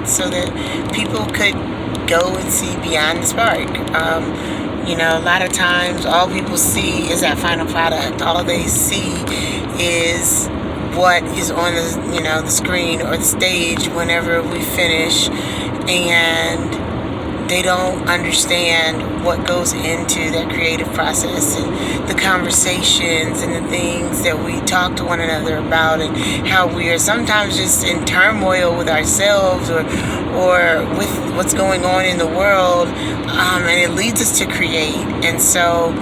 that so that people could go and see beyond the spark. A lot of times all people see is that final product. All they see is what is on the screen or the stage whenever we finish, and they don't understand what goes into that creative process and the conversations and the things that we talk to one another about, and how we are sometimes just in turmoil with ourselves or with what's going on in the world, and it leads us to create. And so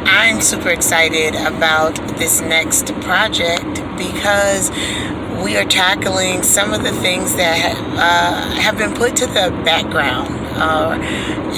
I'm super excited about this next project because we are tackling some of the things that have been put to the background,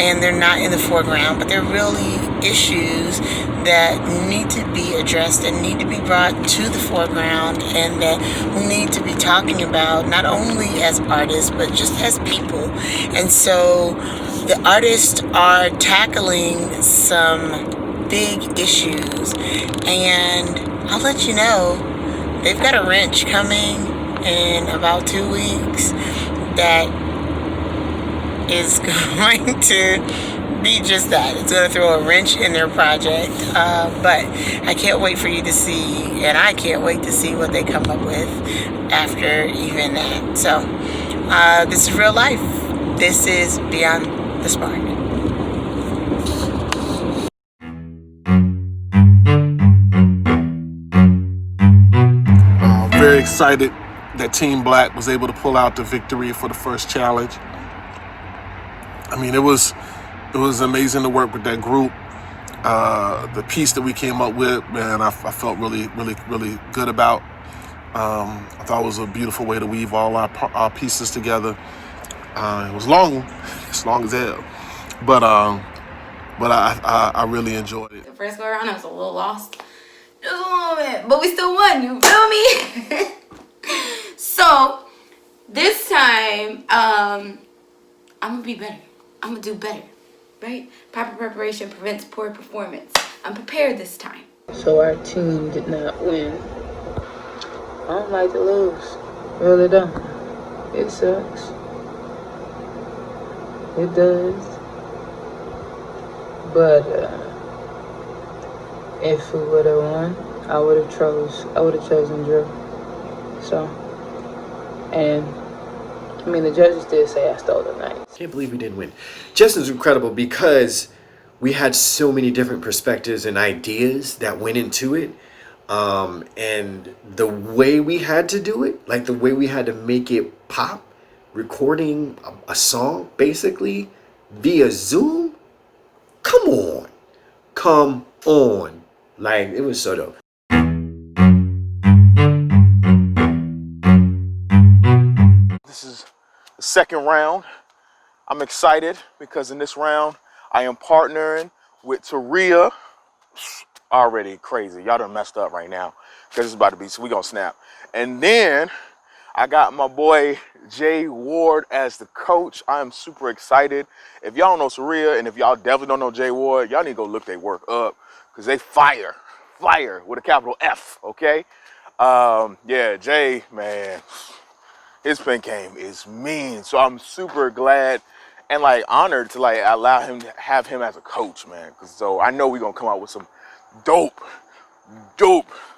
and they're not in the foreground, but they're really issues that need to be addressed and need to be brought to the foreground, and that we need to be talking about not only as artists but just as people. And so the artists are tackling some big issues, and I'll let you know, they've got a wrench coming in about 2 weeks that is going to be just that. It's going to throw a wrench in their project. But I can't wait for you to see, and I can't wait to see what they come up with after even that. So this is real life. This is Beyond the Spark. Very excited that Team Black was able to pull out the victory for the first challenge. I mean, it was amazing to work with that group. The piece that we came up with, man, I felt really, really, really good about. I thought it was a beautiful way to weave all our pieces together. It was long, it's long as hell, but I really enjoyed it. The first go around, I was a little lost. Just a little bit, but we still won, you feel me? So this time I'm gonna be better. I'm gonna do better, right? Proper preparation prevents poor performance. I'm prepared this time. So our team did not win. I don't like to lose, really don't. It sucks, it does, but if we would have won, I would have chosen Drew. So, and I mean, the judges did say I stole the night. Can't believe we didn't win. Justin's incredible because we had so many different perspectives and ideas that went into it. And the way we had to do it, like the way we had to make it pop, recording a song basically via Zoom. Come on. Like, it was so dope. This is the second round. I'm excited because in this round, I am partnering with Taria. Already crazy. Y'all done messed up right now because it's about to be, so we gonna snap. And then I got my boy Jay Ward as the coach. I am super excited. If y'all don't know Taria, and if y'all definitely don't know Jay Ward, y'all need to go look their work up because they fire with a capital F, okay? Yeah, Jay, man, his pen game is mean. So I'm super glad and like honored to like allow him to have him as a coach, man. So I know we're gonna come out with some dope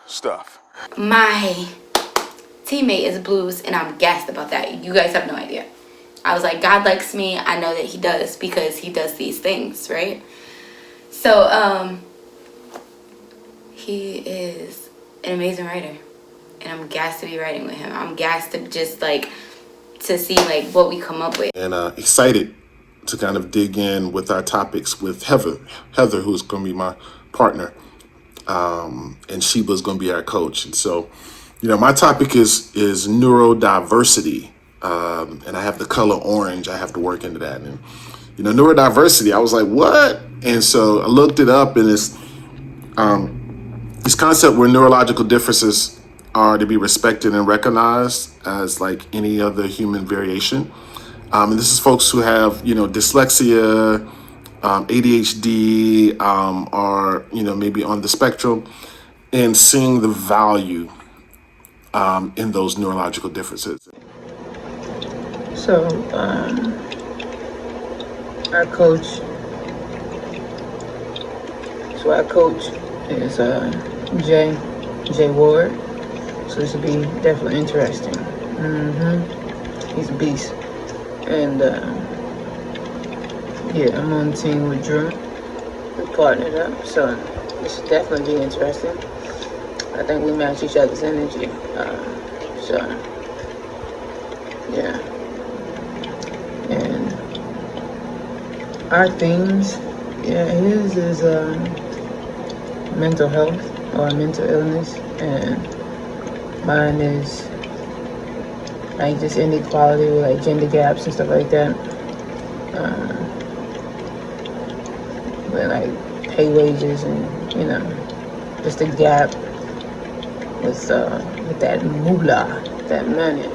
stuff. My teammate is Blues, and I'm gassed about that. You guys have no idea. I was like, God likes me. I know that he does because he does these things, right? So he is an amazing writer, and I'm gassed to be writing with him. I'm gassed to just like to see like what we come up with, and excited to kind of dig in with our topics with Heather, who's going to be my partner, and Sheba's going to be our coach. And so, you know, my topic is neurodiversity, and I have the color orange. I have to work into that. And, you know, neurodiversity, I was like, what? And so I looked it up, and it's this concept where neurological differences are to be respected and recognized as like any other human variation. And this is folks who have, you know, dyslexia, ADHD, or, you know, maybe on the spectrum, and seeing the value in those neurological differences. So, our coach, is Jay Ward. So this will be definitely interesting. He's a beast. And yeah, I'm on the team with Drew. We partnered up, so this should definitely be interesting. I think we match each other's energy. So yeah. And our themes, his is mental health or mental illness, and mine is like just inequality with like gender gaps and stuff like that. With like pay wages and just a gap with that moolah, that money.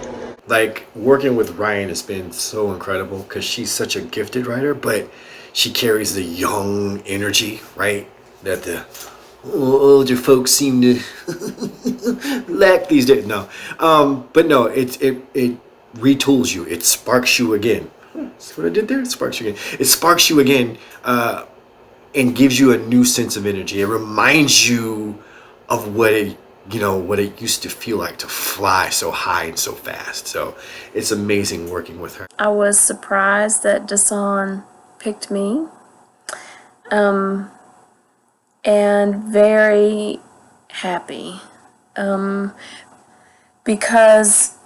Like working with Ryan has been so incredible because she's such a gifted writer, but she carries the young energy, right? That the older folks seem to lack these days. No, but no, it retools you. It sparks you again. See what I did there? It sparks you again. It sparks you again, and gives you a new sense of energy. It reminds you of what it used to feel like to fly so high and so fast. So it's amazing working with her. I was surprised that Dasan picked me, and very happy, because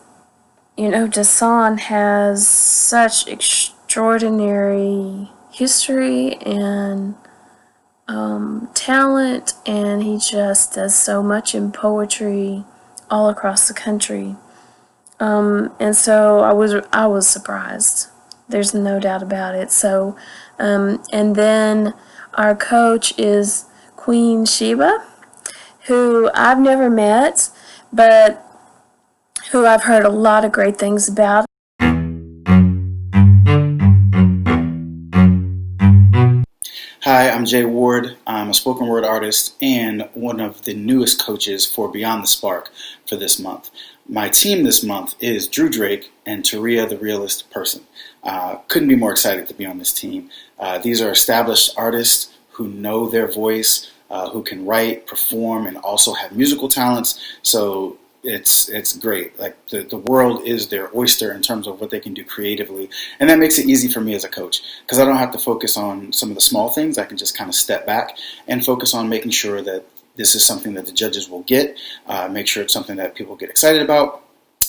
Dasan has such extraordinary history and talent, and he just does so much in poetry all across the country. And so I was surprised. There's no doubt about it. So, and then our coach is Queen Sheba, who I've never met, but who I've heard a lot of great things about. Hi, I'm Jay Ward. I'm a spoken word artist and one of the newest coaches for Beyond the Spark for this month. My team this month is Drew Drake and Taria the Realist Person. Couldn't be more excited to be on this team. These are established artists who know their voice, who can write, perform, and also have musical talents. So it's great. Like the world is their oyster in terms of what they can do creatively, and that makes it easy for me as a coach because I don't have to focus on some of the small things. I can just kind of step back and focus on making sure that this is something that the judges will get, make sure it's something that people get excited about.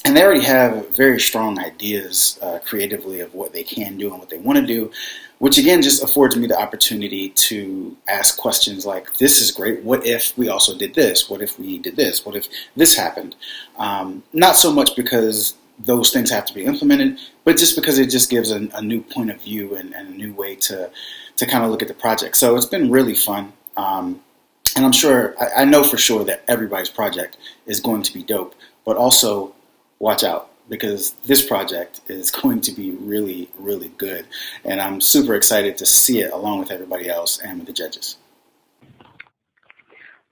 And they already have very strong ideas creatively of what they can do and what they want to do, which again just affords me the opportunity to ask questions like, this is great, what if we also did this? What if we did this? What if this happened? Not so much because those things have to be implemented, but just because it just gives a new point of view and a new way to kind of look at the project. So it's been really fun. And I'm sure, I know for sure that everybody's project is going to be dope, but also watch out because this project is going to be really, really good. And I'm super excited to see it along with everybody else and with the judges.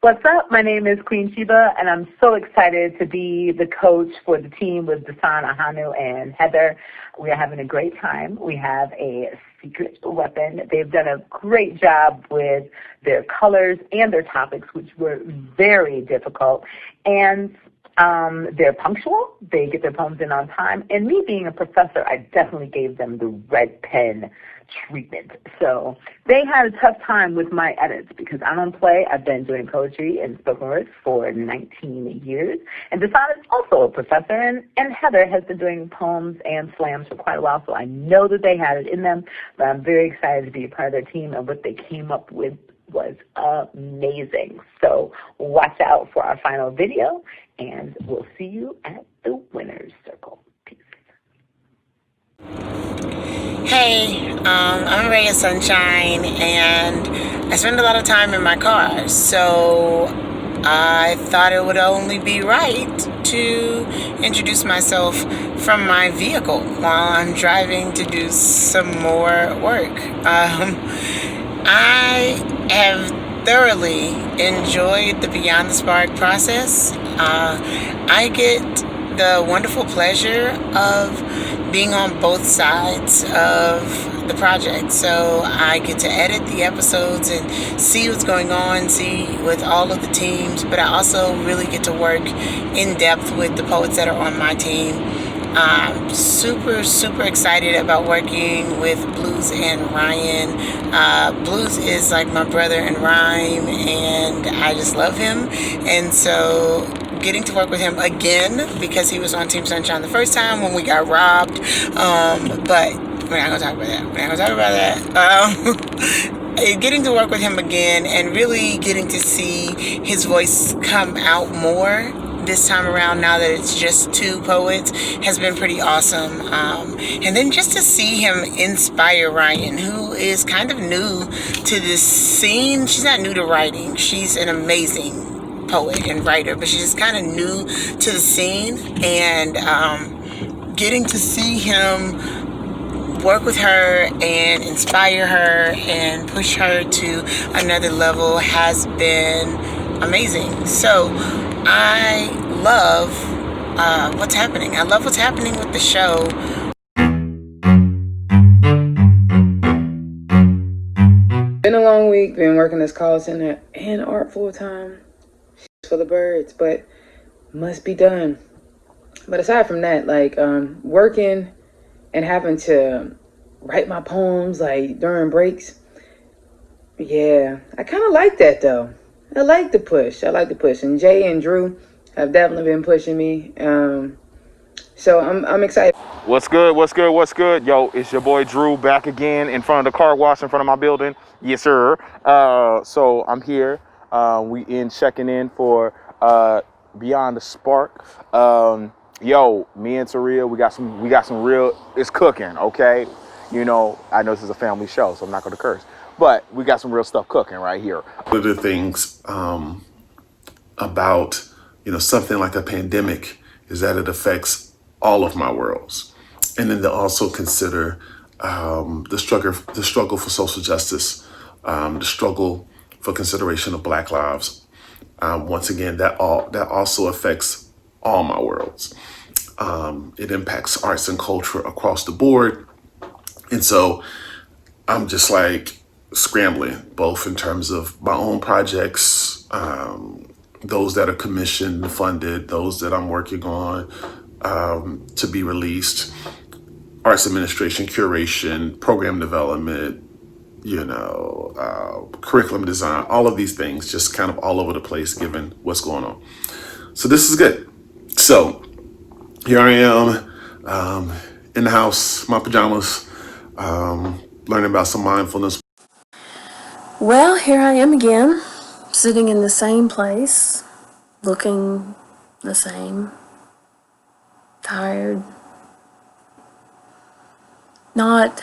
What's up? My name is Queen Sheba, and I'm so excited to be the coach for the team with Dasan, Ahanu, and Heather. We are having a great time. We have a secret weapon. They've done a great job with their colors and their topics, which were very difficult. And they're punctual. They get their poems in on time. And me being a professor, I definitely gave them the red pen treatment. So they had a tough time with my edits because I don't play. I've been doing poetry and spoken word for 19 years. And Dasan is also a professor, and Heather has been doing poems and slams for quite a while, so I know that they had it in them. But I'm very excited to be a part of their team, and what they came up with was amazing. So watch out for our final video, and we'll see you at the winner's circle. Peace. Hey, I'm Ray of Sunshine, and I spend a lot of time in my car, so I thought it would only be right to introduce myself from my vehicle while I'm driving to do some more work. I have thoroughly enjoyed the Beyond the Spark process. I get the wonderful pleasure of being on both sides of the project. So I get to edit the episodes and see what's going on, see with all of the teams, but I also really get to work in depth with the poets that are on my team. I'm super, super excited about working with Blues and Ryan. Blues is like my brother in rhyme, and I just love him. And so getting to work with him again, because he was on Team Sunshine the first time when we got robbed. But we're not going to talk about that. Getting to work with him again and really getting to see his voice come out more this time around, now that it's just two poets, has been pretty awesome. And then just to see him inspire Ryan, who is kind of new to this scene. She's not new to writing. She's an amazing poet and writer, but she's just kind of new to the scene. And getting to see him work with her and inspire her and push her to another level has been amazing. So I love what's happening. I love what's happening with the show. Been a long week, been working this call center and art full time for the birds, but must be done. But aside from that, like working and having to write my poems like during breaks, yeah, I kind of like that though. I like the push. And Jay and Drew have definitely been pushing me. So I'm excited. What's good? Yo, it's your boy Drew back again in front of the car wash in front of my building. Yes, sir. So I'm here. We checking in for Beyond the Spark. Yo, me and Taria, we got some real, it's cooking, okay? You know, I know this is a family show, so I'm not gonna curse. But we got some real stuff cooking right here. One of the things about, something like a pandemic is that it affects all of my worlds. And then to also consider the struggle for social justice, the struggle for consideration of Black lives. Once again, that also affects all my worlds. It impacts arts and culture across the board. And so I'm just like scrambling, both in terms of my own projects, those that are commissioned, funded, those that I'm working on to be released, arts administration, curation, program development, curriculum design, all of these things just kind of all over the place given what's going on. So this is good. So here I am in the house, my pajamas, learning about some mindfulness. Well, here I am again, sitting in the same place, looking the same, tired, not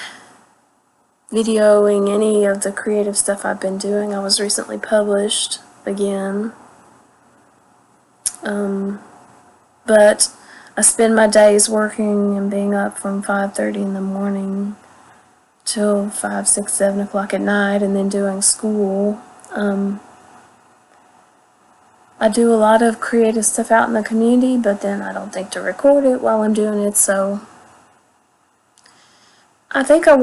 videoing any of the creative stuff I've been doing. I was recently published again, but I spend my days working and being up from 5:30 in the morning till 5, 6, 7 o'clock at night, and then doing school. I do a lot of creative stuff out in the community, but then I don't think to record it while I'm doing it, so I think I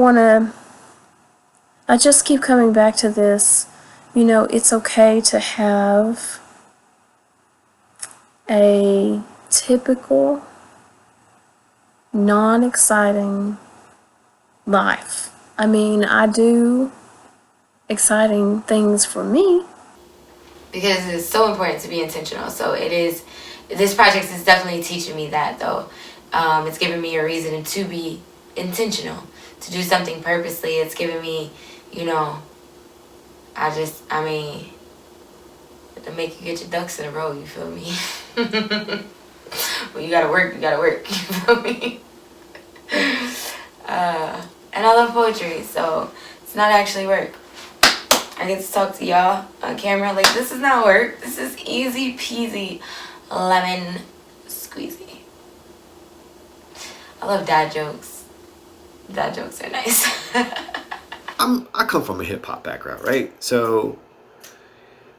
just keep coming back to this, it's okay to have a typical, non-exciting life. I mean, I do exciting things for me. Because it's so important to be intentional. So this project is definitely teaching me that, though. It's giving me a reason to be intentional, to do something purposely. It's giving me, to make you get your ducks in a row, you feel me? Well, you gotta work, you feel me? And I love poetry, so it's not actually work. I get to talk to y'all on camera. Like, this is not work. This is easy peasy lemon squeezy. I love dad jokes. Dad jokes are nice. I come from a hip hop background, right? So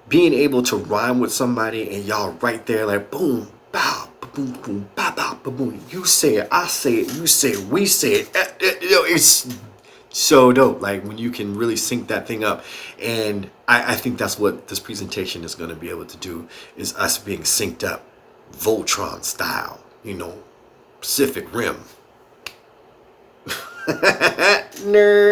being able to rhyme with somebody and y'all right there, like boom, bow, boom, boom, ba, ba, ba, boom. You say it, I say it, you say it, we say it. It's so dope. Like when you can really sync that thing up. And I think that's what this presentation is going to be able to do, is us being synced up, Voltron style, you know, Pacific Rim. Nerd.